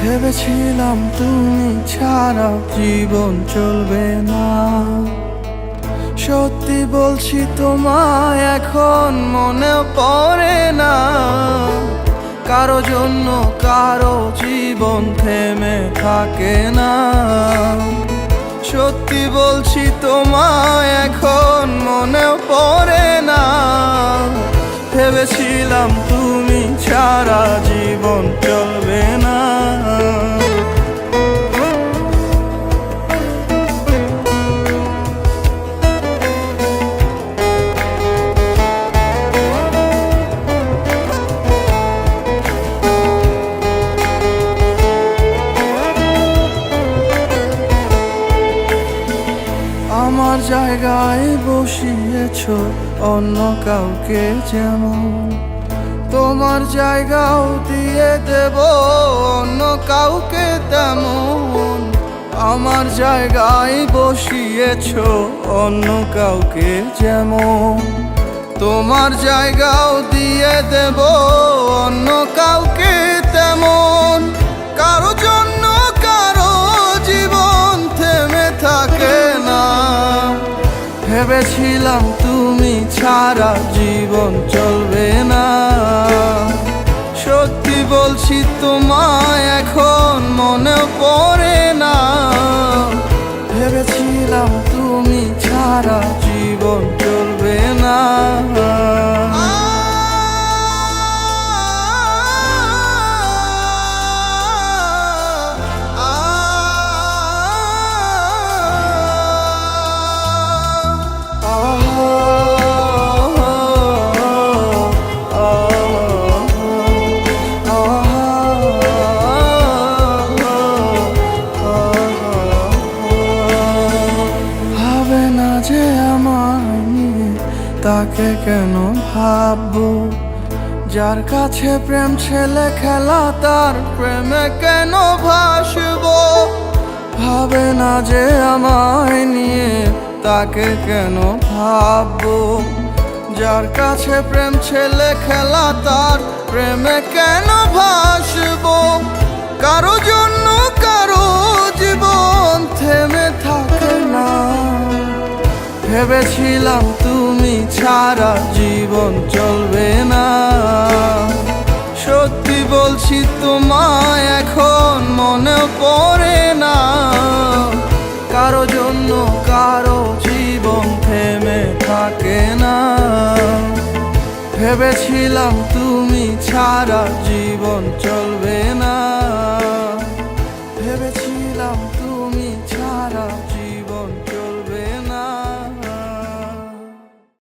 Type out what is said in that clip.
ভেবেছিলাম তুমি ছাড়া জীবন চলবে না। সত্যি বলছি তোমায় এখন মনে পড়ে না। কারো জন্য কারো জীবন থেমে থাকে না। সত্যি বলছি তোমায় এখন মনে পড়ে না। ভেবেছিলাম তুমি ছাড়া জীবন চলবে না। আমার জায়গায় বসিয়েছ অন্য কাউকে, যেমন তোমার জায়গাও দিয়ে দেব অন্য কাউকে তেমন। আমার জায়গায় বসিয়েছ অন্য কাউকে, যেমন তোমার জায়গাও দিয়ে দেব অন্য কাউকে তেমন। কারো জন্য কারো জীবন থেমে থাকে না। ভেবেছিলাম তুমি ছাড়া জীবন চলবে না। সত্যি বলছি তোমায় এখন মনে পড়ে না। ভেবেছিলাম তুমি ছাড়া জীবন চলবে না। যে আমায় নিয়ে তাকে কেন ভাববো? যার কাছে প্রেম ছেলে খেলা তার প্রেমে কেন ভাসবো? ভাবে না যে আমায় নিয়ে তাকে কেন ভাববো? যার কাছে প্রেম ছেলে খেলা তার প্রেমে কেন ভাসবো? কারো জন্য কারো জীবন থেমে থাকে না। ভেবেছিলাম তুমি ছাড়া জীবন চলবে না। সত্যি বলছি তোমায় এখন মনে পড়ে না। কারো জন্য কারো জীবন থেমে থাকে না। ভেবেছিলাম তুমি ছাড়া জীবন চলবে